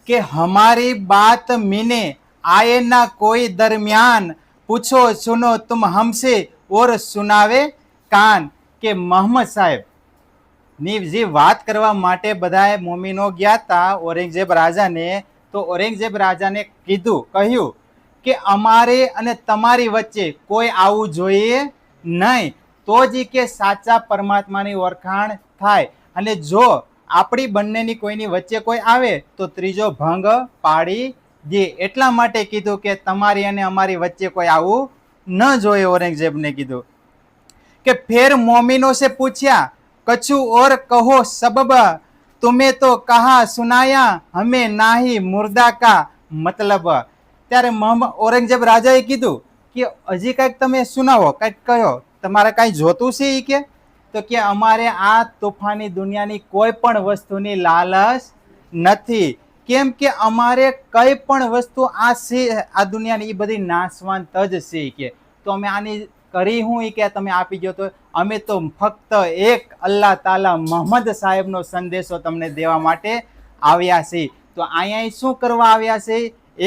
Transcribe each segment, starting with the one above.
कि हमारी बात मीने आए ना कोई दरमियान, पूछो सुनो तुम हमसे और सुनावे कान. કે મોહમ્મદ સાહેબ ની જે વાત કરવા માટે બધા મોમીનો ગયા હતા ઔરંગઝેબ રાજાને, તો ઔરંગઝેબ રાજાને કહ્યું કે અમારે અને તમારી વચ્ચે કોઈ આવવું જોઈએ નહીં, તો જ કે સાચા પરમાત્માની ઓળખાણ થાય. અને જો આપણી બંનેની કોઈની વચ્ચે કોઈ આવે તો ત્રીજો ભંગ પાડી દે. એટલા માટે કીધું કે તમારી અને અમારી વચ્ચે કોઈ આવવું ન જોઈએ. ઔરંગઝેબને કીધું કે ફેર મોમિનો સે પૂછ્યા કछु ઓર કહો સબબ, तुम्हें तो कहा सुनाया हमें नाही मुर्दा કા મતલબ. ત્યારે ઔરંગઝેબ રાજાએ કીધું કે હજી કંઈક તમે સુનાવો, કંઈક કહો, તમારે કાંઈ જોતું છે એ કે? તો કે અમારે આ તોફાની દુનિયાની કોઈ પણ વસ્તુની લાલચ નથી. કેમ કે અમારે કઈ પણ વસ્તુ આ છે આ દુનિયાની એ બધી નાશવંત જ છે કે, તો અમે આની કરી હું એ કે તમે આપી ગયો, તો અમે તો ફક્ત એક અલ્લાહ તાલા મોહમ્મદ સાહેબનો સંદેશો તમને દેવા માટે આવ્યા છે. તો અહીંયા શું કરવા આવ્યા છે?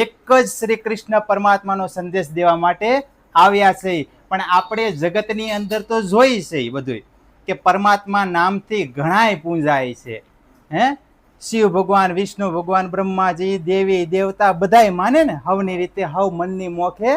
એક જ શ્રી કૃષ્ણ પરમાત્માનો સંદેશ દેવા માટે આવ્યા છે. પણ આપણે જગતની અંદર તો જોઈ છે બધું કે પરમાત્મા નામથી ઘણાય પૂંજાય છે. શિવ ભગવાન, વિષ્ણુ ભગવાન, બ્રહ્માજી, દેવી દેવતા બધાય માને ને, હવની રીતે હવ મનની મોખે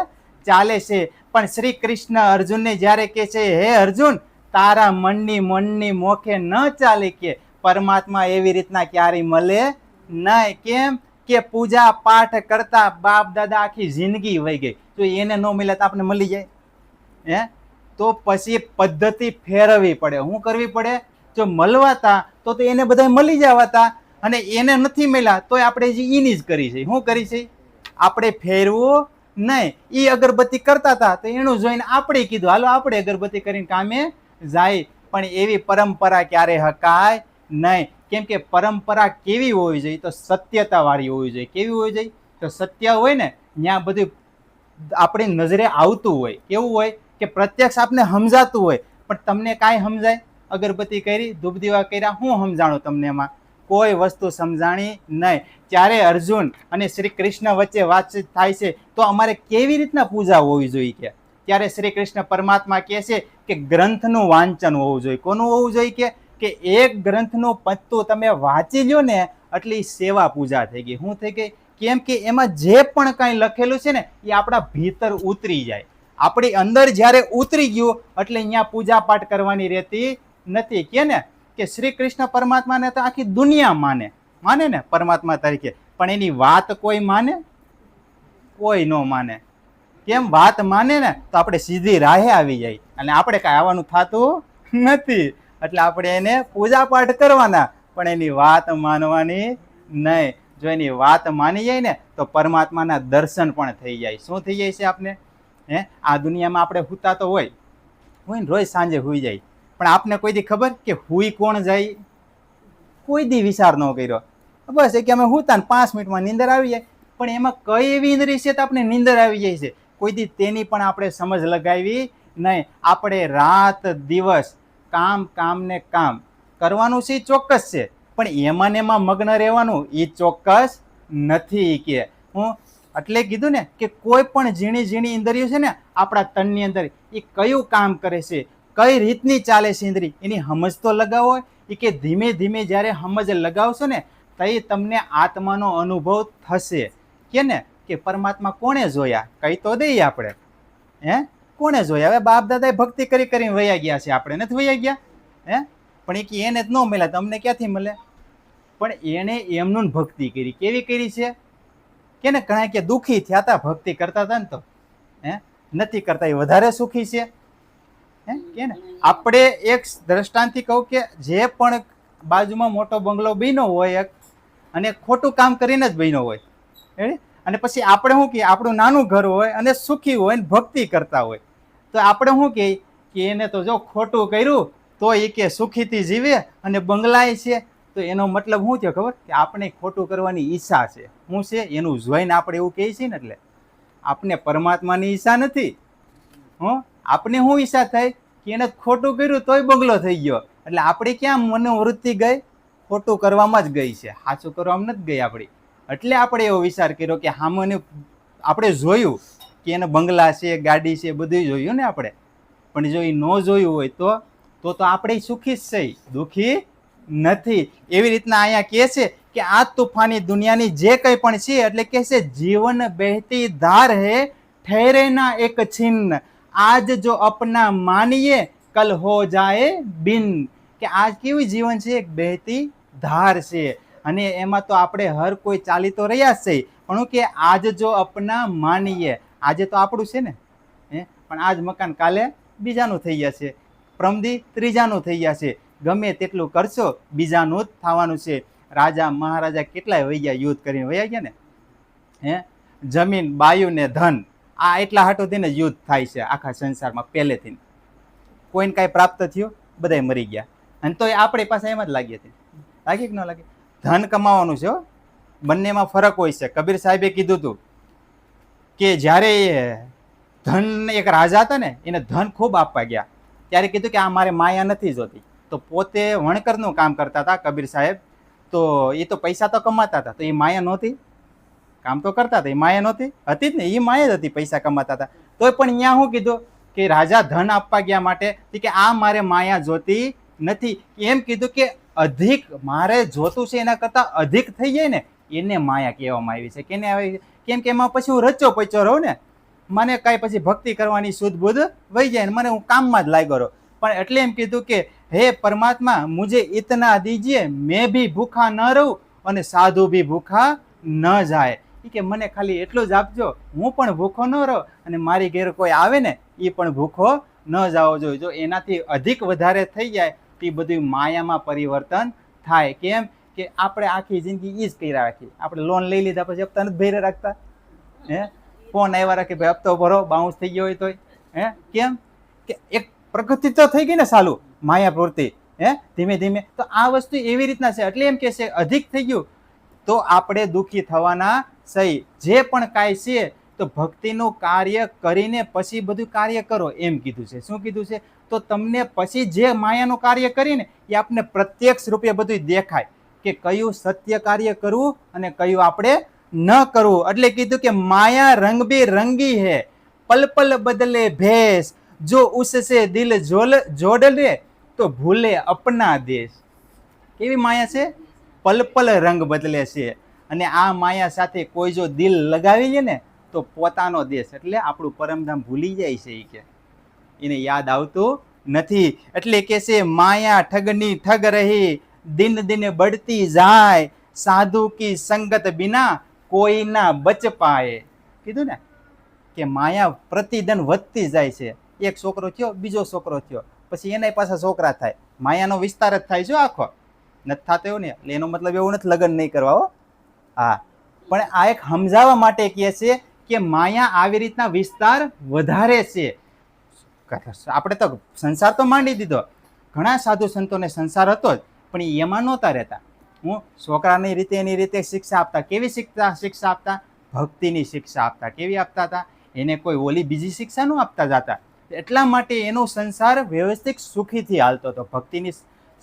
ચાલે છે. પણ શ્રી કૃષ્ણ અર્જુનને જ્યારે કહે છે, હે અર્જુન તારા મનની મોખે ન ચાલે, કે પરમાત્મા એવી રીતના ક્યારેય મળે નહીં. કેમ કે પૂજા પાઠ કરતા બાપ દાદા આખી જિંદગી વહી ગઈ, તો એને ન મળે તો આપણે મળી જાય. તો પછી પદ્ધતિ ફેરવવી પડે. શું કરવી પડે? જો મળવાતા તો એને બધા મળી જવાતા, અને એને નથી મળ્યા તો આપણે એની જ કરી છે. શું કરી છે? આપણે ફેરવું નહીં. એ અગરબત્તી કરતા હતા તો એનું જોઈને આપણે કીધું હાલો આપણે અગરબત્તી કરીને કામે જાય. પણ એવી પરંપરા ક્યારે હકાય નહીં. કેમ કે પરંપરા કેવી હોવી જોઈએ? તો સત્યતા વાળી હોવી જોઈએ. કેવી હોવી જોઈએ? તો સત્ય હોય ને ત્યાં બધું આપણી નજરે આવતું હોય. કેવું હોય? કે પ્રત્યક્ષ આપને સમજાતું હોય. પણ તમને કાંઈ સમજાય? અગરબત્તી કરી, ધૂપ દીવા કર્યા, શું સમજાણું તમને? એમાં કોઈ વસ્તુ સમજાણી નહીં. ત્યારે અર્જુન અને શ્રી કૃષ્ણ વચ્ચે વાતચીત થાય છે, તો અમારે કેવી રીતના પૂજા હોવી જોઈએ કે? ત્યારે શ્રી કૃષ્ણ પરમાત્મા કહે છે કે ગ્રંથનું વાંચન હોવું જોઈએ. કોનું હોવું જોઈએ? કે એક ગ્રંથનું પત્તું તમે વાંચી લ્યો ને એટલે સેવા પૂજા થઈ ગઈ. શું થઈ ગઈ? કેમ કે એમાં જે પણ કાંઈ લખેલું છે ને એ આપણા ભીતર ઉતરી જાય. આપણી અંદર જ્યારે ઉતરી ગયું એટલે અહીંયા પૂજા પાઠ કરવાની રહેતી નથી. કે ને કે શ્રી કૃષ્ણ પરમાત્માને તો આખી દુનિયા માને ને પરમાત્મા તરીકે, પણ એની વાત કોઈ માને? કોઈ ન માને. કેમ? વાત માને ને તો આપણે સીધી રાહે આવી જાય, અને આપણે કાંઈ આવવાનું થતું નથી. એટલે આપણે એને પૂજા પાઠ કરવાના, પણ એની વાત માનવાની નહીં. જો એની વાત માની જાય ને તો પરમાત્માના દર્શન પણ થઈ જાય. શું થઈ જાય છે આપને? આ દુનિયામાં આપણે હુતા તો હોય ને, રોજ સાંજે હુઈ જાય, પણ આપને કોઈ દી ખબર કે હુઈ કોણ જાય? કોઈ દી વિચાર ન કર્યો. બસ કે અમે હુતા ને 5 મિનિટમાં નીંદર આવી જાય. પણ એમાં કઈ એવી ઇન્દ્રિય છે તો આપણે નીંદર આવી જાય છે? કોઈ દી તેની પણ આપણે સમજ લગાવી નહીં. આપણે રાત દિવસ કામ ને કામ કરવાનું છે, ચોક્કસ છે, પણ એમાં મગ્ન રહેવાનું એ ચોક્કસ નથી. કે હું એટલે કીધું ને કે કોઈ પણ ઝીણી ઇન્દ્રિયો છે ને આપણા તનની અંદર, એ કયું કામ કરે છે, કઈ રીતની ચાલે છે ઇન્દ્રિય, એની સમજ તો લગાવો. એ કે ધીમે ધીમે જ્યારે સમજ લગાવશો ને તો તમને આત્માનો અનુભવ થશે. કે ને કે પરમાત્મા કોણે જોયા? કઈ તો દઈએ આપણે. કોણે જોયા? હવે બાપ દાદાએ ભક્તિ કરીને વયા ગયા છે, આપણે નથી વયા ગયા. પણ એ કે એને જ ન મળ્યા તો અમને ક્યાંથી મળે? પણ એને એમનું ભક્તિ કરી. કેવી કરી છે? કે ને ઘણા કે દુઃખી થયા હતા ભક્તિ કરતા હતા ને, તો નથી કરતા એ વધારે સુખી છે. કે ને આપણે એક દ્રષ્ટાંતથી કહું કે જે પણ બાજુમાં મોટો બંગલો બન્યો હોય અને ખોટું કામ કરીને જ બન્યો હોય, અને પછી આપણે શું કે આપણું નાનું ઘર હોય અને સુખી હોય ને ભક્તિ કરતા હોય, તો આપણે શું કે એને તો જો ખોટું કર્યું તો એ કે સુખીથી જીવે અને બંગલાય છે. તો એનો મતલબ શું થયો ખબર? કે આપણે ખોટું કરવાની ઈચ્છા છે. શું છે? એનું જોઈને આપણે એવું કહીએ છીએ ને, એટલે આપણે પરમાત્માની ઈચ્છા નથી. આપણે શું ઈચ્છા થાય કે એને ખોટું કર્યું તોય બંગલો થઈ ગયો, એટલે આપણે ક્યાં મનોવૃત્તિ ગઈ? ખોટું કરવામાં જ ગઈ છે, સાચું કરવામાં નથી ગઈ આપણી. એટલે આપણે એવો વિચાર કર્યો કે હામને આપણે જોયું કે એને બંગલા છે, ગાડી છે, બધું જોયું ને આપણે. પણ જો એ ન જોયું હોય તો આપણે સુખી જ છે, દુઃખી નથી. એવી રીતના અહીંયા કહે છે કે આ તૂફાની દુનિયાની જે કંઈ પણ છે, એટલે કે છે જીવન બહેતી ધાર હે ઠહેરે ના એક છિન્ન, આજ જો અપના માનીએ કલ હો જાય બિન. કે આજ કેવું જીવન છે, એક બહેતી ધાર છે, અને એમાં તો આપણે હર કોઈ ચાલી તો રહ્યા જ છે, પણ કે આજ જો અપના માનીએ, આજે તો આપણું છે ને, પણ આજ મકાન કાલે બીજાનું થઈ જશે, પ્રમદી ત્રીજાનું થઈ જશે. ગમે તેટલું કરશો બીજાનું જ થવાનું છે. રાજા મહારાજા કેટલાય વહી ગયા, યુદ્ધ કરીને વહ્યા ગયા ને. જમીન, બાયુ ને ધન, આ એટલા હાટોથી ને યુદ્ધ થાય છે આખા સંસારમાં પહેલેથી. કોઈને કાંઈ પ્રાપ્ત થયું, બધાય મરી ગયા. અને તો આપણી પાસે એમ જ લાગી હતી. લાગી કે ન લાગે? ધન કમાવાનું છે, બંનેમાં ફરક હોય છે. કબીર સાહેબે કીધું હતું કે જ્યારે ધન, એક રાજા હતા ને, એને ધન ખૂબ આપવા ગયા, ત્યારે કીધું કે આ મારે માયા નથી જોતી. તો પોતે વણકરનું કામ કરતા હતા કબીર સાહેબ. તો એ તો પૈસા તો કમાતા હતા, તો એ માયા નહોતી? કામ તો કરતા હતા, એ માયા નહોતી? હતી જ ને, એ માયા જ હતી, પૈસા કમાતા હતા. તો પણ અહીંયા શું કીધું કે રાજા ધન આપવા ગયા માટે કે આ મારે માયા જોતી નથી. એમ કીધું કે અધિક મારે જોતું છે એના કરતાં અધિક થઈ જાય ને, એને માયા કહેવામાં આવી છે. કેને આવી? કેમ કે એમાં પછી હું રચો પચો રહું ને, મને કાંઈ પછી ભક્તિ કરવાની શુદ્ધ બુદ્ધ વહી જાય ને, મને હું કામમાં જ લાગ્યો રહું. પણ એટલે એમ કીધું કે હે પરમાત્મા, મુझे इतना दीजिए मैं भी भूखा न रहूं અને સાધુ ભી ભૂખા ન જાય. કે મને ખાલી એટલું જ આપજો, હું પણ ભૂખો ન રહું અને મારી ઘેર કોઈ આવે ને એ પણ ભૂખો ન જવો જોઈએ. જો એનાથી અધિક વધારે થઈ જાય તો એ બધું માયામાં પરિવર્તન થાય. કેમ કે આપણે આખી જિંદગી એ જ કર્યા રાખી. આપણે લોન લઈ લીધા પછી હપ્તા નથી ભર્યા રાખતા. ફોન આવ્યા રાખે ભાઈ હપ્તો ભરો, બાઉન્સ થઈ ગયો હોય તોય. કેમ કે એક પ્રગતિ તો થઈ ગઈ ને ચાલુ માયા પૂરતી, ધીમે ધીમે. તો આ વસ્તુ એવી રીતના છે. એટલે એમ કે છે અધિક થઈ ગયું તો આપણે દુઃખી થવાના સહી. જે પણ કાંઈ છે તો ભક્તિનું કાર્ય કરીને પછી બધું કાર્ય કરો, એમ કીધું છે. શું કીધું છે? તો તમને પછી જે માયાનું કાર્ય કરીને એ આપને પ્રત્યક્ષ રૂપે બધું દેખાય કે કયું સત્ય કાર્ય કરવું અને કયું આપણે ન કરવું. એટલે કીધું કે માયા રંગબેરંગી હે, પલ પલ બદલે ભેસ, જો ઉસસે દિલ જોડ લે તો ભૂલે અપના દેશ. કેવી માયા છે? પલ પલ રંગ બદલે છે. અને આ માયા સાથે કોઈ જો દિલ લગાવી લે ને તો પોતાનો દેશ એટલે આપણું પરમધામ ભૂલી જાય છે. એ કે એને યાદ આવતું નથી. એટલે કે છે માયા ઠગની ઠગ રહી, દિન દિન બઢતી જાય, સાધુ કી સંગત બિના કોઈ ના બચ પાએ. કીધું ને કે માયા પ્રતિદન વધતી જાય છે. એક છોકરો થયો, બીજો છોકરો થયો, પછી એના પાછા છોકરા થાય. માયાનો વિસ્તાર જ થાય છે આખો. નથી થતો એવું ને, એટલે એનો મતલબ એવું નથી લગ્ન નહીં કરવા હો. હા, પણ આ એક સમજાવવા માટે કહે છે કે માયા આવી રીતના વિસ્તાર વધારે છે. આપણે તો સંસાર તો માંડી દીધો, ઘણા સાધુ સંતોને સંસાર હતો જ, પણ એમાં નહોતા રહેતા. હું છોકરાની રીતે એની રીતે શિક્ષા આપતા. કેવી શિક્ષા આપતા? ભક્તિની શિક્ષા આપતા. કેવી આપતા હતા? એને કોઈ ઓલી બીજી શિક્ષા ન આપતા જતા. એટલા માટે એનો સંસાર વ્યવસ્થિત સુખીથી હાલતો હતો. ભક્તિની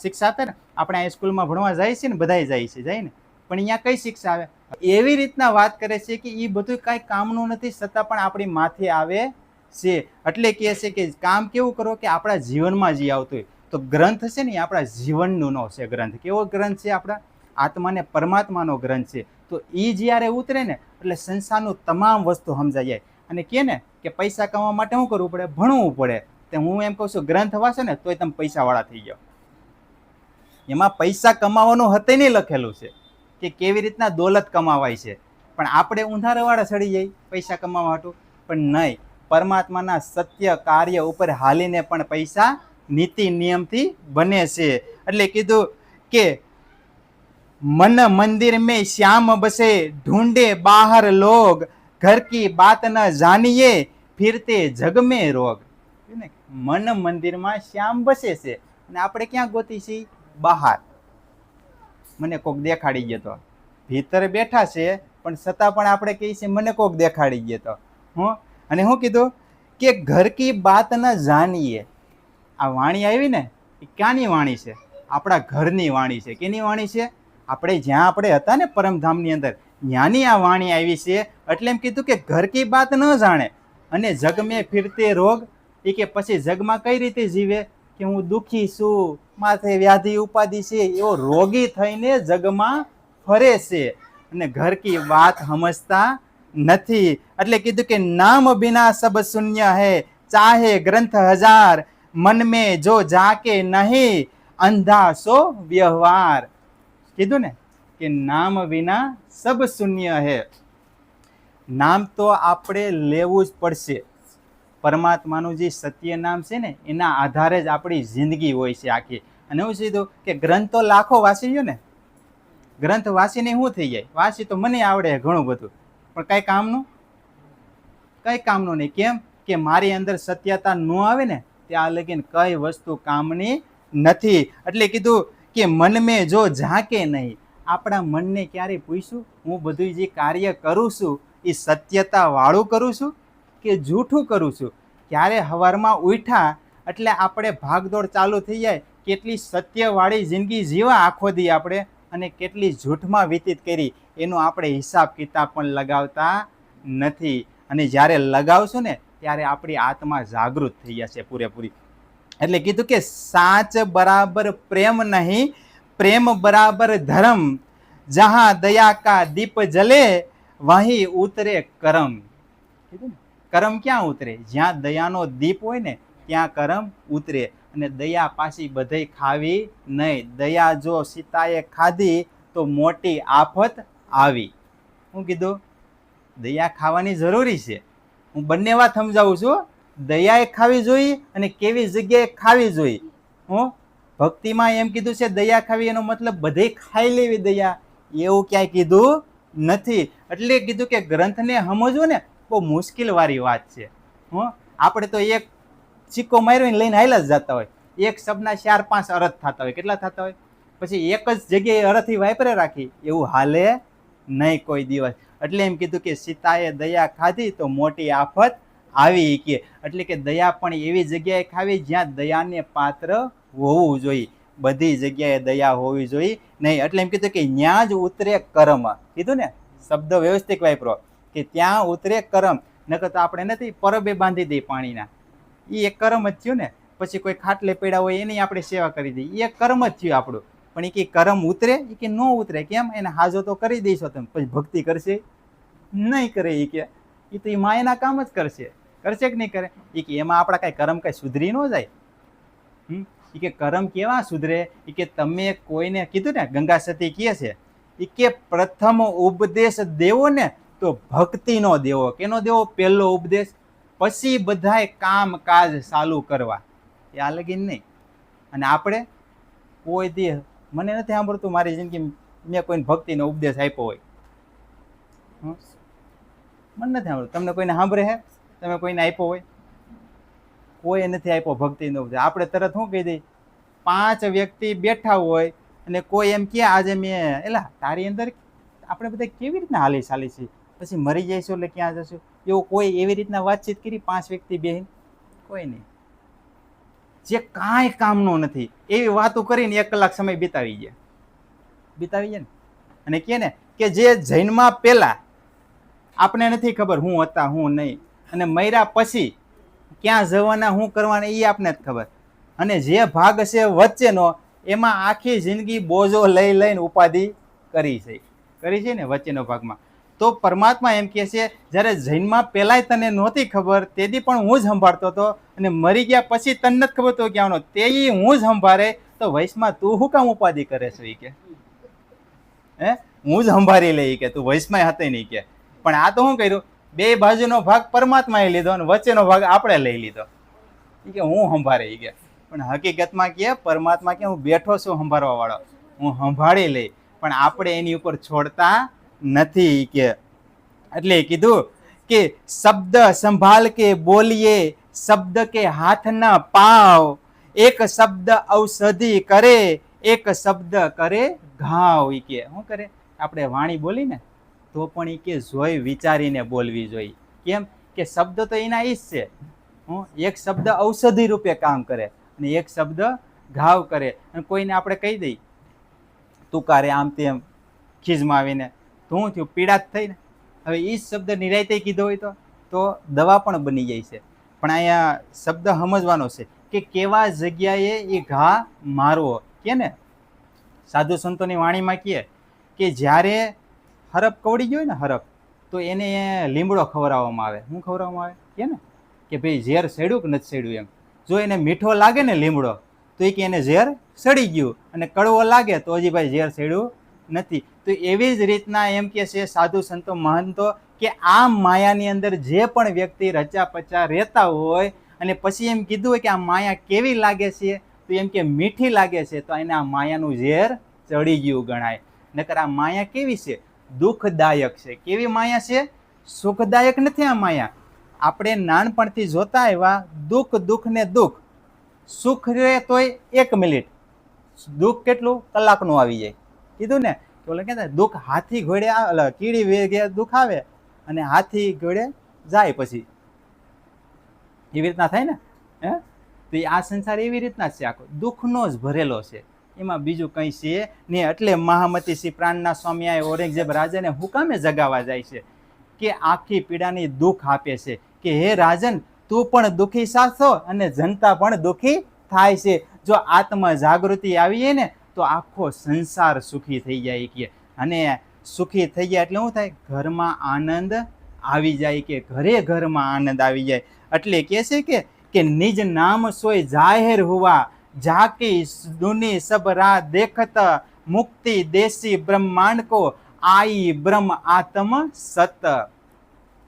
શિક્ષા આપતા ને, આપણે આ સ્કૂલમાં ભણવા જાય છે ને, બધાય જાય છે, જાય ને, પણ અહીંયા કઈ શિક્ષા આવે? એવી રીતના વાત કરે છે કે એ બધું કાંઈ કામનું નથી, છતાં પણ આપણી માથે આવે છે. એટલે કહે છે કે કામ કેવું કરો કે આપણા જીવનમાં જે આવતું હોય. તો ગ્રંથ છે ને એ આપણા જીવનનો છે ગ્રંથ. કેવો ગ્રંથ છે? આપણા આત્માને પરમાત્માનો ગ્રંથ છે. તો એ જ્યારે ઉતરે ને એટલે સંસારનું તમામ વસ્તુ સમજાઈ જાય. અને કે ને કે પૈસા કમાવા માટે શું કરવું પડે? ભણવું પડે. તો હું એમ કહું છું ગ્રંથ વાંચો ને તોય તમે પૈસાવાળા થઈ જાઓ. એમાં પૈસા કમાવાનું હતે નહીં લખેલું છે કે કેવી રીતના દોલત કમાવાય છે, પણ આપણે ઊંધારવાળા ચડી જાય પૈસા કમાવા હાટું. પણ નહીં, પરમાત્માના સત્ય કાર્ય ઉપર હાલીને પણ પૈસા નીતિ નિયમથી બને છે. એટલે કીધું કે મન મંદિર મેં શ્યામ બસે, ઢૂંઢે બહાર લોગ, ઘર કી બાત ન જાનીએ, ફિરતે જગ મેં રોગ. મન મંદિરમાં શ્યામ બસે છે અને આપણે ક્યાં ગોતી છીએ? બહાર. મને કોક દેખાડી ગયો તો, ભીતર બેઠા છે પણ છતાં પણ આપણે કહીએ છીએ મને કોક દેખાડી ગયો તો. અને શું કીધું કે ઘર કી બાત ન જાનીએ. આ વાણી આવી ને એ ક્યાંની વાણી છે? આપણા ઘરની વાણી છે. કેની વાણી છે? આપણે જ્યાં આપણે હતા ને પરમધામની અંદર, જ્ઞાની આ વાણી આવી છે. એટલે એમ કીધું કે ઘર કી બાત ન જાણે અને જગ મેં ફિરતે રોગ, એ કે પછી જગમાં કઈ રીતે જીવે કે હું દુઃખી છું, માથે વ્યાધિ ઉપાધિ છે, એવો રોગી થઈને જગમાં ફરે છે અને ઘર કી વાત સમજતા નથી. એટલે કીધું કે નામ બિના સબ શૂન્ય હૈ, ચાહે ગ્રંથ હજાર, મન મેં જો જાકે નહીં, અંધા સો વ્યવહાર. કીધું ને કે નામ વિના સબ શૂન્ય હૈ. નામ તો આપણે લેવું જ પડશે. પરમાત્માનું જે સત્ય નામ છે ને એના આધારે જ આપણી જિંદગી હોય છે આખી. અને એવું સીધું કે ગ્રંથો લાખો વાંચી ગયો ને, ગ્રંથ વાંચીને શું થઈ જાય? વાંચી તો મને આવડે ઘણું બધું, પણ કઈ કામનું? કઈ કામનું નહીં. કેમ કે મારી અંદર સત્યતા ન આવે ને ત્યાં લગીને કઈ વસ્તુ કામની નથી. એટલે કીધું કે મન મેં જો ઝાંકે નહીં. આપણા મનને ક્યારે પૂછ્યું હું બધું જે કાર્ય કરું છું એ સત્યતા વાળું કરું છું કે જૂઠું કરું છું? ક્યારે હવારમાં ઉઠ્યા એટલે આપણે ભાગદોડ ચાલુ થઈ જાય, કેટલી સત્યવાળી જિંદગી જીવા આખો દી આપણે, અને કેટલી જૂઠમાં વ્યતીત કરી એનો આપણે હિસાબ કિતાબ પણ લગાવતા નથી. અને જ્યારે લગાવશું ને ત્યારે આપણી આત્મા જાગૃત થઈ જશે પૂરેપૂરી. એટલે કીધું કે સાચ બરાબર પ્રેમ નહીં, પ્રેમ બરાબર ધર્મ, જહાં દયા કા દીપ જલે વहीं ઉતરે કરમ. કીધું ને કરમ ક્યાં ઉતરે? જ્યાં દયાનો દીપ હોય ને ત્યાં કરમ ઉતરે. અને દયા પાછી બધે ખાવી નહીં. દયા જો સીતાએ ખાધી તો મોટી આફત આવી. હું કીધું દયા ખાવાની જરૂરી છે. હું બંને વાત સમજાવું છું. દયાએ ખાવી જોઈએ અને કેવી જગ્યાએ ખાવી જોઈએ. હું ભક્તિમાં એમ કીધું છે દયા ખાવી, એનો મતલબ બધે ખાઈ લેવી દયા, એવું ક્યાંય કીધું નથી. એટલે કીધું કે ગ્રંથને સમજવું ને બહુ મુશ્કેલ વાળી વાત છે. આપણે તો એક સિક્કો માર્યો લઈને હાલ્યા જ જતા હોય, એક શબ્દના 4-5 અર્થ થતા હોય. કેટલા થતા હોય? પછી એક જ જગ્યાએ અર્થી વાપરે રાખી, એવું હાલે નહીં કોઈ દિવસ. એટલે એમ કીધું કે સીતાએ દયા ખાધી તો મોટી આફત આવી કે. એટલે કે દયા પણ એવી જગ્યાએ ખાવી જ્યાં દયાને પાત્ર હોવું જોઈએ. બધી જગ્યાએ દયા હોવી જોઈએ નહીં. એટલે એમ કીધું કે ત્યાં જ ઉતરે કર્મ. કીધું ને શબ્દ વ્યવસ્થિત વાપરો કે ત્યાં ઉતરે કર્મ. નકર તો આપણે નથી પરબે બાંધી દઈએ પાણીના, એ એક કર્મ જ થયું ને. પછી કોઈ ખાટલે પડ્યા હોય એની આપણે સેવા કરી દઈએ, એ કર્મ જ થયું આપણું. પણ એ કે કર્મ ઉતરે? એ કે ન ઉતરે. કેમ? એને હાજો તો કરી દઈશો તમે, પછી ભક્તિ કરશે નહીં કરે. એ કે એ તો એ માયાના કામ જ કરશે કે નહીં કરે? એ કે એમાં આપણા કાંઈ કર્મ કાંઈ સુધરી ન જાય. એ કે કર્મ કેવા સુધરે? એ કે તમે કોઈને કીધું ને, ગંગા સતી કહે છે એ કે પ્રથમ ઉપદેશ દેવો ને તો ભક્તિનો દેવો. કેનો દેવો? પહેલો ઉપદેશ. પછી બધાય કામ કાજ ચાલુ કરવા. એ આ લગીન નહીં. અને આપણે કોઈ દી મને નથી સાંભળતું મારી જિંદગી મેં કોઈને ભક્તિનો ઉપદેશ આપ્યો હોય, મને નથી સાંભળતું. તમને કોઈને સાંભળે હે? તમે કોઈને આપ્યો હોય? કોઈ નથી આપ્યો ભક્તિનો ઉપદેશ. આપણે તરત શું કહી દઈએ? 5 વ્યક્તિ બેઠા હોય અને કોઈ એમ કે આજે મેં એલા તારી અંદર આપણે બધા કેવી રીતના હાલી ચાલી છે, પછી મરી જઈશું એટલે ક્યાં જશું, એવું કોઈ એવી રીતના વાતચીત કરી 5 વ્યક્તિ બેહીને? કોઈ નહીં. જે કાંઈ કામનો નથી એવી વાતો કરીને 1 કલાક સમય બિતાવી જાય ને. અને કે ને કે જે જૈનમાં પહેલા આપણે નથી ખબર હું હતા હું નહીં, અને મર્યા પછી ક્યાં જવાના શું કરવાના એ આપને જ ખબર. અને જે ભાગ છે વચ્ચેનો એમાં આખી જિંદગી બોજો લઈ લઈને ઉપાધિ કરી છે ને વચ્ચેનો ભાગમાં. તો પરમાત્મા એમ કહે છે જ્યારે જૈનમાં પહેલાંય તને નહોતી ખબર તેથી પણ હું જ સંભાળતો હતો, અને મરી ગયા પછી તને નથી ખબર તો ક્યાંનો તે હું જ સંભાળે, તો વૈશમાં તું શું કામ ઉપાધિ કરે છે? એ કે હું જ સંભાળી લઈ કે તું વૈશમાં હતી નહીં કે. પણ આ તો શું કર્યું? બે બાજુનો ભાગ પરમાત્માએ લીધો અને વચ્ચેનો ભાગ આપણે લઈ લીધો. એ કે હું સંભાળે. એ કે પણ હકીકતમાં કે પરમાત્મા કે હું બેઠો છું સંભાળવા વાળો, હું સંભાળી લઈ, પણ આપણે એની ઉપર છોડતા નથી કે. એટલે કીધું કે શબ્દ સંભાળ કે બોલીએ, શબ્દ કે હાથ ના પાવ, એક શબ્દ ઔષધિ કરે, એક શબ્દ કરે ઘાવ. ઈ કે શું કરે? આપણે વાણી બોલી ને તો પણ એ કે જોઈ વિચારીને બોલવી જોઈએ. કેમ કે શબ્દ તો એના ઈ જ છે. એક શબ્દ ઔષધિ રૂપે કામ કરે અને એક શબ્દ ઘાવ કરે. અને કોઈને આપણે કહી દઈ તું કારે આમ તેમ ખીજમાં આવીને તો શું થયું? પીડા જ થઈ ને. હવે એ શબ્દ નિરાયતે કીધો હોય તો દવા પણ બની જાય છે. પણ અહીંયા શબ્દ સમજવાનો છે કે કેવા જગ્યાએ એ ઘા મારવો કે ને. સાધુ સંતોની વાણીમાં કહે કે જ્યારે હરફ કવડી ગયો ને હરફ, તો એને લીમડો ખવડાવવામાં આવે. શું ખવડાવવામાં આવે કે ને કે ભાઈ ઝેર સડ્યું કે નથી સડ્યું એમ. જો એને મીઠો લાગે ને લીમડો, તો એ કે એને ઝેર સડી ગયું, અને કડવો લાગે તો હજી ભાઈ ઝેર સડ્યું નથી. તો એવી જ રીતના એમ કે છે સાધુ સંતો મહંતો કે આ માયાની અંદર જે પણ વ્યક્તિ રચા પચા રહેતા હોય, અને પછી એમ કીધું હોય કે આ માયા કેવી લાગે છે, તો એમ કે મીઠી લાગે છે, તો એને આ માયાનું ઝેર ચડી ગયું ગણાય. નકર આ માયા કેવી છે? દુઃખદાયક છે. કેવી માયા છે? સુખદાયક નથી આ માયા. આપણે નાનપણથી જોતા આવ્યા દુઃખ દુઃખ ને દુઃખ. સુખ રહે તોય 1 મિનિટ, દુઃખ કેટલું? કલાકનું આવી જાય. કીધું ને કે ઓલે કહેતા દુઃખ હાથી ઘોડે કીડી વેગે દુઃખ આવે, અને હાથી ઘોડે જાય પછી. એવી રીતના થાય ને. તો આ સંસાર એવી રીતના છે, આખો દુઃખનો જ ભરેલો છે, એમાં બીજું કંઈ છે નહીં. એટલે મહામતી શ્રી પ્રાણના સ્વામી આ ઔરંગઝેબ રાજાને હુકામે જગાવા જાય છે કે આખી પીડાની દુઃખ આપે છે કે હે રાજન, તું પણ દુઃખી સાથો અને જનતા પણ દુઃખી થાય છે. જો આત્મ જાગૃતિ આવીએ ને તો આખો સંસાર સુખી થઈ જાય કે. અને સુખી થઈ જાય એટલે શું થાય? ઘરમાં આનંદ આવી જાય કે ઘરે ઘરમાં આનંદ આવી જાય. એટલે કહે છે કે નિજ નામ સોય જાહેર હુआ, જાકી દુની સબ રાહ દેખત, મુક્તિ દેશી બ્રહ્માંડ કો આઈ બ્રહ્મ આત્મ સત.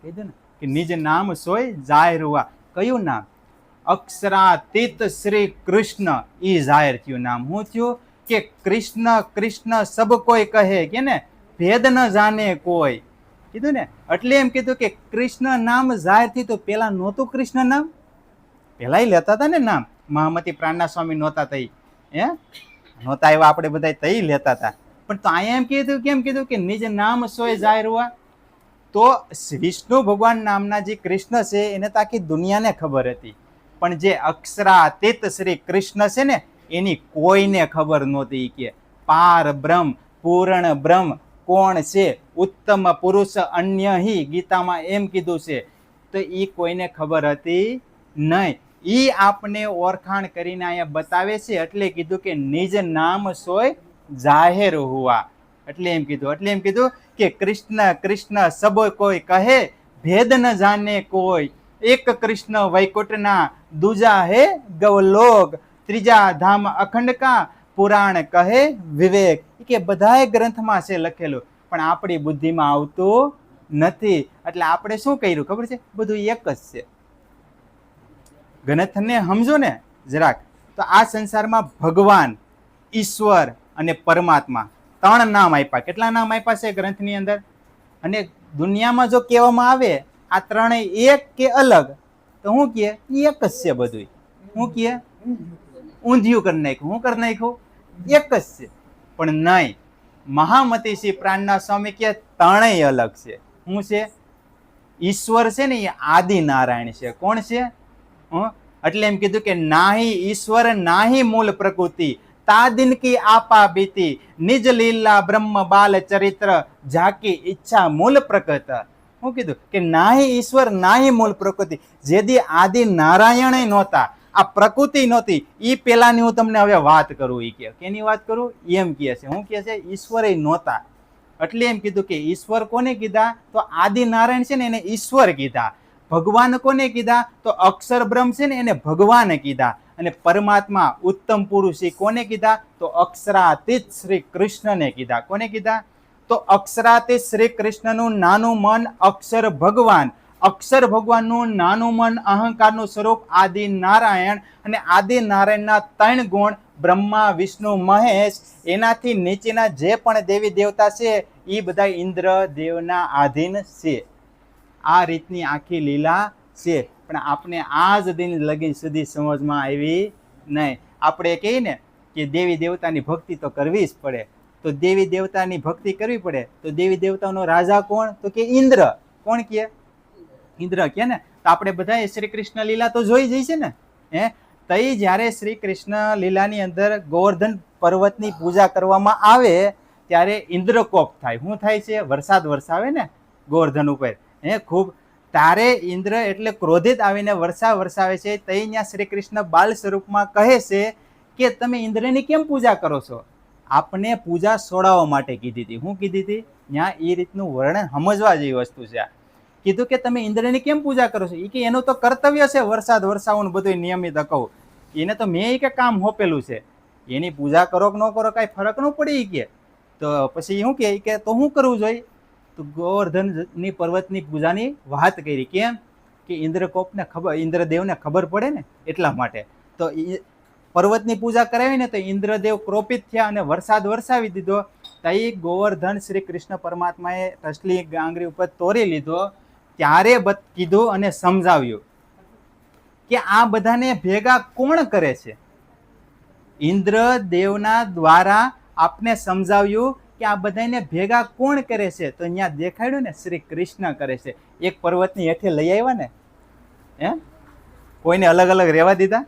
કીધું ને કે નિજ નામ સોય જાહેર હુआ. કયું નામ? અક્ષરાતીત શ્રી કૃષ્ણ. એ જાહેર થયું નામ. શું થયું? કે કૃષ્ણ કૃષ્ણ સબ કોઈ કહે કે ને, ભેદ ન જાણે કોઈ. કીધું ને. એટલે એમ કીધું કે કૃષ્ણ નામ જાહેર થયું. તો પેલા નહોતું કૃષ્ણ નામ? પેલા લેતા હતા ને નામ. મહામતી પ્રાણના સ્વામી નહોતા થઈ, નહોતા એવા આપણે બધા તઈ લેતા હતા. પણ તો અહીંયા એમ કીધું, કેમ કીધું કે નિજ નામ સોય જાહેર હુआ. તો વિષ્ણુ ભગવાન નામના જે કૃષ્ણ છે એને તો આખી દુનિયાને ખબર હતી, પણ જે અક્ષરાતીત શ્રી કૃષ્ણ છે ને એની કોઈને ખબર નહોતી. કે પાર બ્રહ્મ પૂર્ણ બ્રહ્મ કોણ છે? ઉત્તમ પુરુષ અન્ય હિ, ગીતામાં એમ કીધું છે. તો એ કોઈને ખબર હતી નહીં. એ આપને ઓળખાણ કરીને અહીંયા બતાવે છે. એટલે કીધું કે નિજ નામ સોય જાહેર હુआ. એટલે એમ કીધું કે કૃષ્ણ કૃષ્ણ સબ કોઈ કહે, ભેદ ન જાણે કોઈ. એક કૃષ્ણ વૈકુંઠના, દૂજા હે ગવલોક, ત્રીજા ધામ અખંડ કા, પુરાણ કહે વિવેક. કે બધાય ગ્રંથમાં છે લખેલું, પણ આપણી બુદ્ધિમાં આવતું નથી. એટલે આપણે શું કર્યું ખબર છે? બધું એક જ છે. ગ્રંથને સમજો ને જરાક, તો આ સંસારમાં ભગવાન, ઈશ્વર અને પરમાત્મા 3 નામ આપ્યા. કેટલા નામ આપ્યા છે ગ્રંથની અંદર? અને દુનિયામાં જો કહેવામાં આવે આ ત્રણેય એક કે અલગ, તો શું કહે? એક જ છે બધું. શું કહે? ઊંધિયું કરી નાખ્યું. શું કરી નાખ્યું? એક જ છે. પણ નહીં, મહામતી શ્રી પ્રાણના સ્વામી કહે ત્રણેય અલગ છે. શું છે? ઈશ્વર છે ને એ આદિ નારાયણ છે. કોણ છે? એટલે એમ કીધું કે નાહી ઈશ્વર નાહી મૂળ પ્રકૃતિ, તાદિન કી આપા બીતી, નિજ લીલા બ્રહ્મ બાલ ચરિત્ર, જાકી ઈચ્છા મૂળ પ્રકૃત. શું કીધું? કે નાહી ઈશ્વર નાહી મૂળ પ્રકૃતિ. જેદી આદિ નારાયણ નહોતા, આ પ્રકૃતિ નહોતી, એ પેલાની હું તમને હવે વાત કરું. એ કે કેની વાત કરું? એમ કહે છે. શું કહે છે? ઈશ્વર નહોતા. એટલે એમ કીધું કે ઈશ્વર કોને કીધા? તો આદિ નારાયણ છે ને એને ઈશ્વર કીધા. ભગવાન કોને કીધા? તો અક્ષર બ્રહ્મ છે ને એને ભગવાન કીધા. અને પરમાત્મા ઉત્તમ પુરુષ કોને કીધા? તો અક્ષરાતીત શ્રી કૃષ્ણને કીધા. કોને કીધા? તો અક્ષરાતીત શ્રી કૃષ્ણનું નાનું મન અક્ષર ભગવાન, અક્ષર ભગવાનનું નાનું મન અહંકારનું સ્વરૂપ આદિ નારાયણ, અને આદિ નારાયણના 3 ગુણ બ્રહ્મા વિષ્ણુ મહેશ. એનાથી નીચેના જે પણ દેવી દેવતા છે એ બધા ઇન્દ્ર દેવના આધીન છે. આ રીતની આખી લીલા છે. પણ આપણે આજ દિન લગીન સુધી સમજમાં આવી નહીં. આપણે કહીએ ને કે દેવી દેવતાની ભક્તિ તો કરવી જ પડે, તો દેવી દેવતાની ભક્તિ કરવી પડે, તો દેવી દેવતાનો રાજા કોણ? તો કે ઇન્દ્ર. કોણ કે? ઇન્દ્ર કે ને. તો આપણે બધા શ્રી કૃષ્ણ લીલા તો જોઈ જઈશે ને. તઈ જ્યારે શ્રી કૃષ્ણ લીલાની અંદર ગોવર્ધન પર્વતની પૂજા કરવામાં આવે ત્યારે ઇન્દ્રકોપ થાય. શું થાય છે? વરસાદ વરસાવે ને ગોવર્ધન ઉપર, ખૂબ. તારે ઇન્દ્ર એટલે ક્રોધિત આવીને વરસાવે છે. તઈ ત્યાં શ્રી કૃષ્ણ બાલ સ્વરૂપમાં કહે છે કે તમે ઇન્દ્રની કેમ પૂજા કરો છો? આપને પૂજા છોડાવવા માટે કીધી હતી. શું કીધી હતી? ત્યાં એ રીતનું વર્ણન સમજવા જેવી વસ્તુ છે. કીધું કે તમે ઇન્દ્રની કેમ પૂજા કરો છો? એ કે એનું તો કર્તવ્ય છે વરસાદ વરસાવવાનું બધું નિયમિત કહું. એને તો મેં કે કામ હોપેલું છે, એની પૂજા કરો કે ન કરો કાંઈ ફરક ન પડી. કે તો પછી શું કે તો શું કરવું જોઈએ? તો ગોવર્ધનની પર્વતની પૂજાની વાત કરી. કેમ કે ઇન્દ્રકોપને ખબર, ઇન્દ્રદેવને ખબર પડે ને એટલા માટે. તો પર્વતની પૂજા કરાવી ને તો ઇન્દ્રદેવ ક્રોપિત થયા અને વરસાદ વરસાવી દીધો. તઈ ગોવર્ધન શ્રી કૃષ્ણ પરમાત્માએ ટસલી આંગળી ઉપર તોરી લીધો. ત્યારે કીધું અને સમજાવ્યું કે આ બધાને ભેગા કોણ કરે છે? ઇન્દ્રદેવના દ્વારા આપને સમજાવ્યું કે આ બધાને ભેગા કોણ કરે છે? તો અહીંયા દેખાડ્યું ને, શ્રી કૃષ્ણ કરે છે. એક પર્વતની હેઠે લઈ આવ્યા ને, કોઈને અલગ અલગ રહેવા દીધા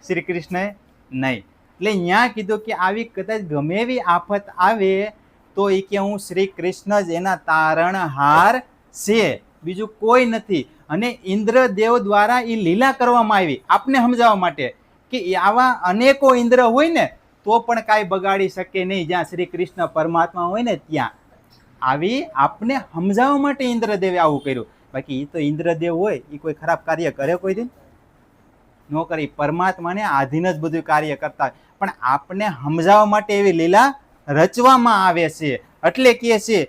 શ્રી કૃષ્ણએ? નહીં. એટલે અહીંયા કીધું કે આવી કદાચ ગમે એવી આફત આવે તો એ કે હું શ્રી કૃષ્ણ જ એના તારણહાર છે, બીજું કોઈ નથી. અને ઇન્દ્રદેવ દ્વારા એ લીલા કરવામાં આવી આપને સમજાવવા માટે કે આવા અનેકો ઇન્દ્ર હોય ને તો પણ કાંઈ બગાડી શકે નહીં. જ્યાં શ્રી કૃષ્ણ પરમાત્મા હોય ને ત્યાં આવી આપને સમજાવવા માટે ઇન્દ્રદેવે આવું કર્યું. બાકી એ તો ઇન્દ્રદેવ હોય, એ કોઈ ખરાબ કાર્ય કરે કોઈ દિન ન કરે. પરમાત્માને આધીન જ બધું કાર્ય કરતા, પણ આપને સમજાવવા માટે એવી લીલા રચવામાં આવે છે. એટલે કહે છે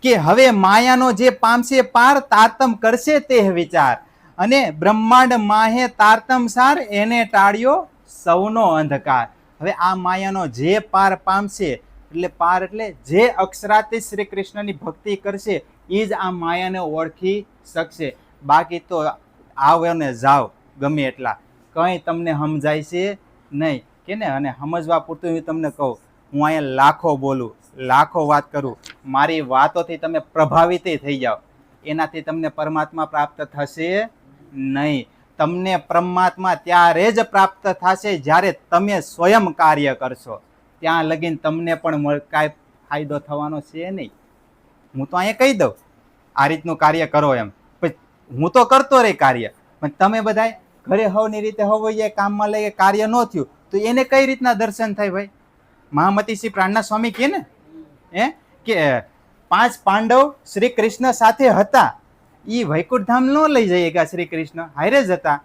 કે હવે માયાનો જે પામશે પાર, તારતમ કરશે તે વિચાર, અને બ્રહ્માંડ માહે તારતમ સાર, એને ટાળ્યો સૌનો અંધકાર. હવે આ માયાનો જે પાર પામશે, એટલે પાર એટલે જે અક્ષરાતી શ્રી કૃષ્ણની ભક્તિ કરશે એ જ આ માયાને ઓળખી શકશે. બાકી તો આવો ને જાઓ ગમે એટલા, કંઈ તમને સમજાય છે નહીં કે ને. અને સમજવા પૂરતું હું તમને કહું, હું અહીંયા લાખો બોલું, લાખો વાત કરું, મારી વાતોથી તમે પ્રભાવિત થઈ જાઓ, એનાથી તમને પરમાત્મા પ્રાપ્ત થશે નહીં. તમને પરમાત્મા ત્યારે જ પ્રાપ્ત થશે જ્યારે તમે સ્વયં કાર્ય કરશો. ત્યાં લગીને તમને પણ કાંઈ ફાયદો થવાનો છે નહીં. હું તો અહીંયા કહી દઉં આ રીતનું કાર્ય કરો એમ, હું તો કરતો રહે કાર્ય, પણ તમે બધા ઘરે હવની રીતે હવૈયા કામમાં લઈએ, કાર્ય ન થયું તો એને કઈ રીતના દર્શન થાય? ભાઈ મહામતીશ્રી પ્રાણના સ્વામી કહે ને કે 5 પાંડવ શ્રી કૃષ્ણ સાથે હતા, એ વૈકુંઠ ધામ ન લઈ જઈએ ગયા, શ્રી કૃષ્ણ હારે જ હતા.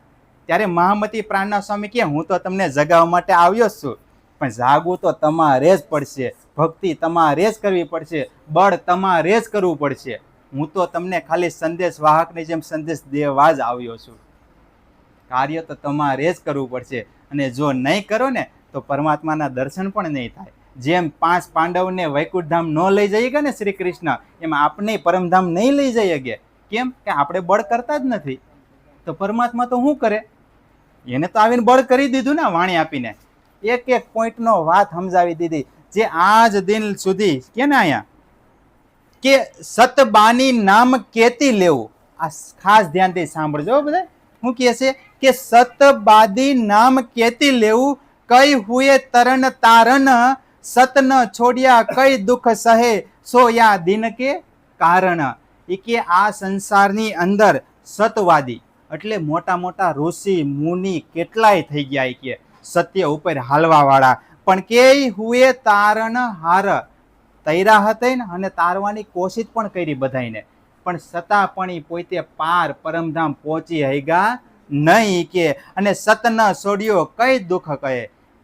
ત્યારે મહામતી પ્રાણના સ્વામી કહે હું તો તમને જગાવવા માટે આવ્યો જ છું, પણ જાગવું તો તમારે જ પડશે, ભક્તિ તમારે જ કરવી પડશે, બળ તમારે જ કરવું પડશે. હું તો તમને ખાલી સંદેશ વાહકની જેમ સંદેશ દેવા જ આવ્યો છું. કાર્ય તો તમારે જ કરવું પડશે. અને જો નહીં કરો ને તો પરમાત્માના દર્શન પણ નહીં થાય. જેમ 5 પાંડવને વૈકુંઠ ધામ ન લઈ જઈએ ગયા ને શ્રી કૃષ્ણ, એમ આપણે પરમધામ નહીં લઈ જઈએ ગયા. કેમ કે આપણે બળ કરતા જ નથી. તો પરમાત્મા તો શું કરે? એને તો આવીને બળ કરી દીધું ને, વાણી આપીને એક એક પોઈન્ટનો વાત સમજાવી દીધી. જે આજ દિન સુધી કે ને અહીંયા કે સતબાની નામ કેતી લેવું, આ ખાસ ધ્યાનથી સાંભળજો બધા. શું કહે છે કે સતબાદી નામ કેતી લેવું, કઈ હુએ તરણ તારણ, સત ન છોડ્યા કઈ દુઃખ સહે, સો યા દિન કે કારણ. એ કે આ સંસારની અંદર સતવાદી એટલે મોટા મોટા ઋષિ મુનિ કેટલાય થઈ ગયા, એ કે સત્ય ઉપર હાલવા વાળા, પણ કે હુએ તારણ હાર, તૈરા હતા ને અને તારવાની કોશિશ પણ કરી બધાને, પણ છતાં પણ એ પોતે પાર પરમધામ પહોંચી હૈગા નહીં. કે અને સત ન છોડ્યો કઈ દુઃખ કહે,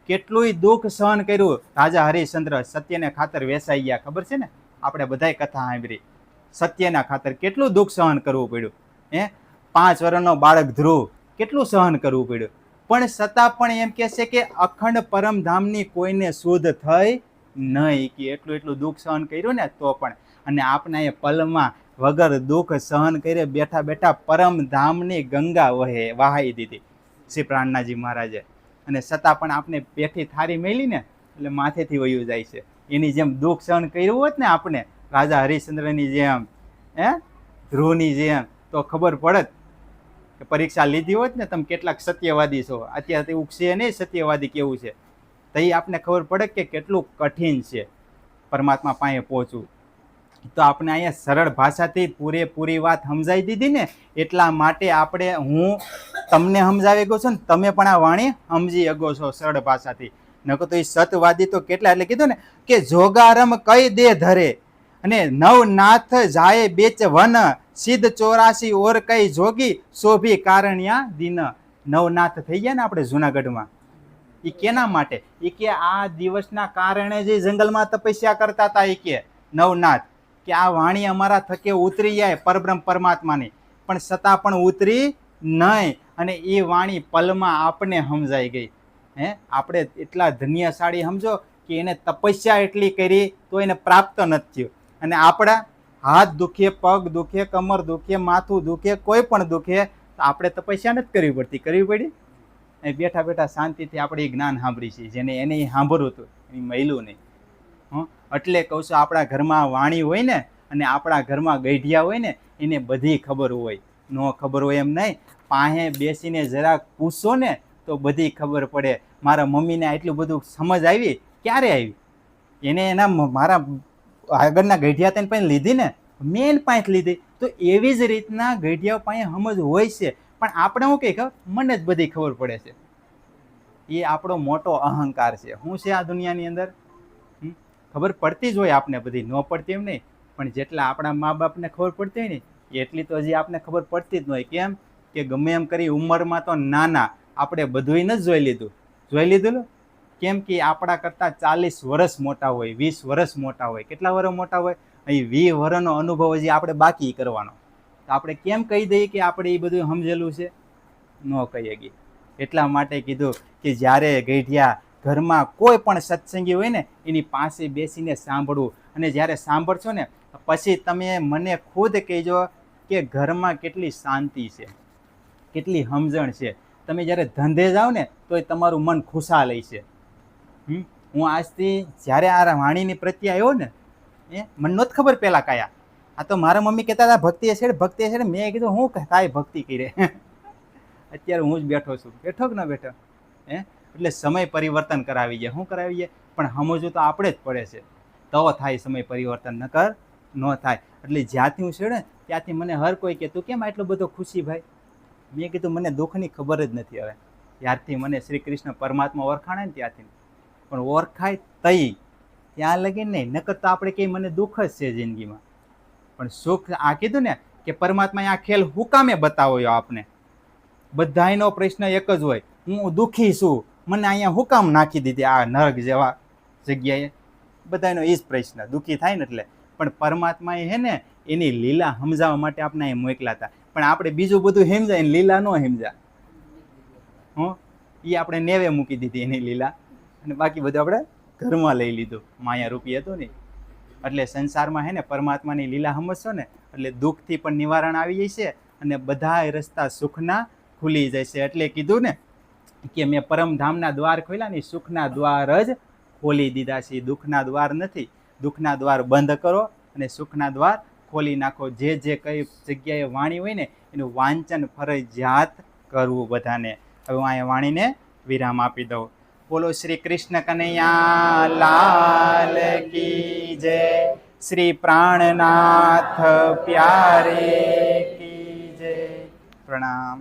કેટલું દુઃખ સહન કર્યું. રાજા હરિશ્ચંદ્ર સત્યને ખાતર વેસાઈ ગયા, ખબર છે ને, આપણે બધાય કથા સાંભળી. સત્યના ખાતર કેટલું દુઃખ સહન કરવું પડ્યું. 5 વર્ષનો બાળક ધ્રુવ કેટલું સહન કરવું પડ્યું, પણ છતાં પણ એમ કહે છે કે અખંડ પરમધામની કોઈને શુદ્ધ થઈ નહીં. કે એટલું દુઃખ સહન કર્યું ને તો પણ. અને આપના એ પલમાં વગર દુઃખ સહન કરે બેઠા બેઠા પરમધામની ગંગા વહાઈ દીધી શ્રી પ્રાણનાજી મહારાજે. અને છતાં પણ આપણે પેઠી થારી મેલી ને એટલે માથેથી વયું જાય છે. એની જેમ દુઃખ સહન કર્યું હોત ને આપણે રાજા હરિશ્ચંદ્રની જેમ, ધ્રુવની જેમ, તો ખબર પડત કે પરીક્ષા લીધી હોત ને તમે કેટલાક સત્યવાદી છો. અત્યારે તો એવું છે નહીં સત્યવાદી કેવું છે, તો એ આપને ખબર પડે કે કેટલું કઠિન છે. પરમાત્મા પાસે પહોંચવું. તો આપણે અહીંયા સરળ ભાષાથી પૂરેપૂરી વાત સમજાવી દીધી ને, એટલા માટે આપણે હું તમને સમજાવી ગયો છું ને તમે પણ આ વાણી સમજી શકો છો સરળ ભાષાથી. નકો તો એ સતવાદી તો કેટલા, એટલે કીધું ને કે જોગારમ કઈ દે ધરે અને નવનાથ જાય બેચ વન સિદ્ધ 84 ઓર કઈ જોગી શોભી કારણ્યા દિન. નવનાથ થઈ ગયા ને આપણે જુનાગઢમાં, એ કેના માટે? એ કે આ દિવસના કારણે જે જંગલમાં તપસ્યા કરતા હતા, એ કે નવનાથ કે આ વાણી અમારા થકે ઉતરી જાય પરબ્રહ્મ પરમાત્માની, પણ છતાં પણ ઉતરી નહીં, અને એ વાણી પલમાં આપને સમજાઈ ગઈ. આપણે એટલા ધન્યશાળી સમજો કે એને તપસ્યા એટલી કરી તો એને પ્રાપ્ત નથી થયું. અને આપણા હાથ દુખે, પગ દુખે, કમર દુખે, માથું દુખે, કોઈ પણ દુખે, તો આપણે તપસ્યા નથી કરવી પડતી. કરવી પડી? બેઠા બેઠા શાંતિથી આપણે એ જ્ઞાન સાંભળી છીએ, જેને એને સાંભળવું હતું એ મળ્યું નહીં. એટલે કહું છું, આપણા ઘરમાં વાણી હોય ને અને આપણા ઘરમાં ગઈઢિયા હોય ને, એને બધી ખબર હોય. ન ખબર હોય એમ નહીં, પાસે બેસીને જરાક પૂછો ને તો બધી ખબર પડે. મારા મમ્મીને આટલું બધું સમજ આવી, ક્યારે આવી? એને એના મારા આગળના ગઈઢિયા તેને પાસે લીધી ને, મેન પાસે લીધી. તો એવી જ રીતના ગઈઢિયા પાસે સમજ હોય છે, પણ આપણે શું કહે ખબર, મને જ બધી ખબર પડે છે. એ આપણો મોટો અહંકાર છે. શું છે આ દુનિયાની અંદર? ખબર પડતી જ હોય આપને બધી, ન પડતી એમ નહીં, પણ જેટલા આપણા મા બાપને ખબર પડતી હોય ને એટલી તો હજી આપને ખબર પડતી જ ન હોય. કેમ કે ગમે એમ કરી ઉંમરમાં તો નાના, આપણે બધું નથી જોઈ લીધું. જોઈ લીધું કેમ કે આપણા કરતાં 40 વર્ષ મોટા હોય, 20 વર્ષ મોટા હોય. કેટલા વર્ષ મોટા હોય? અહીં 20 વર્ષનો અનુભવ હજી આપણે બાકી કરવાનો. તો આપણે કેમ કહી દઈએ કે આપણે એ બધું સમજેલું છે? ન કહીએ ગઈ. એટલા માટે કીધું કે જ્યારે ગઈઢિયા ઘરમાં કોઈ પણ સત્સંગી હોય ને, એની પાસે બેસીને સાંભળવું. અને જ્યારે સાંભળશો ને પછી તમે મને ખુદ કહેજો કે ઘરમાં કેટલી શાંતિ છે, કેટલી સમજણ છે. તમે જ્યારે ધંધે જાઓ ને તો તમારું મન ખુશાલ છે. હું આજથી જ્યારે આ વાણીની પ્રત્યે આવ્યો ને, મને નહોતી ખબર પહેલાં કયા. આ તો મારા મમ્મી કહેતા હતા ભક્તિ છે, ભક્તિ છે. મેં કીધું હું કાંઈ ભક્તિ કરે. અત્યારે હું જ બેઠો છું. બેઠો કે ન બેઠો? એટલે સમય પરિવર્તન કરાવી જાય. શું કરાવી જાય? પણ સમજવું તો આપણે જ પડે છે. તો થાય સમય પરિવર્તન, નકર ન થાય. એટલે જ્યાંથી હું છેડે ત્યાંથી મને હર કોઈ કે તું કેમ આટલો બધો ખુશી ભાઈ? મેં કીધું મને દુઃખની ખબર જ નથી. હવે ત્યારથી મને શ્રી કૃષ્ણ પરમાત્મા ઓળખાણે ને ત્યાંથી, પણ ઓળખાય તઈ ત્યાં લગીને નહીં, નકર તો આપણે કંઈ મને દુઃખ જ છે જિંદગીમાં. પણ સુખ આ કીધું ને કે પરમાત્માએ આ ખેલ હું કામે બતાવ્યો આપને. બધાયનો પ્રશ્ન એક જ હોય, હું દુઃખી છું, મને અહીંયા હું કામ નાખી દીધી આ નરક જેવા જગ્યાએ? બધાનો એ જ પ્રશ્ન, દુઃખી થાય ને એટલે. પણ પરમાત્માએ હે ને એની લીલા સમજાવવા માટે આપણે અહીં મોકલા હતા. પણ આપણે બીજું બધું સમજાય ને લીલા ન સમજા. એ આપણે નેવે મૂકી દીધી એની લીલા, અને બાકી બધું આપણે ઘરમાં લઈ લીધું. માયા રૂપી હતું ને. એટલે સંસારમાં હે ને પરમાત્માની લીલા સમજશો ને એટલે દુઃખથી પણ નિવારણ આવી જશે, અને બધા રસ્તા સુખના ખુલી જશે. એટલે કીધું ને કે મેં પરમધામના દ્વાર ખોલ્યા ને, સુખના દ્વાર જ ખોલી દીધા છે. દુઃખના દ્વાર નથી. દુઃખના દ્વાર બંધ કરો અને સુખના દ્વાર ખોલી નાખો. જે કઈ જગ્યાએ વાણી હોય ને એનું વાંચન ફરજિયાત કરવું બધાને. હવે હું અહીંયા વાણીને વિરામ આપી દઉં. બોલો શ્રી કૃષ્ણ કનૈયા લાલ કી જય, શ્રી પ્રાણનાથ પ્યારે કી જય. પ્રણામ.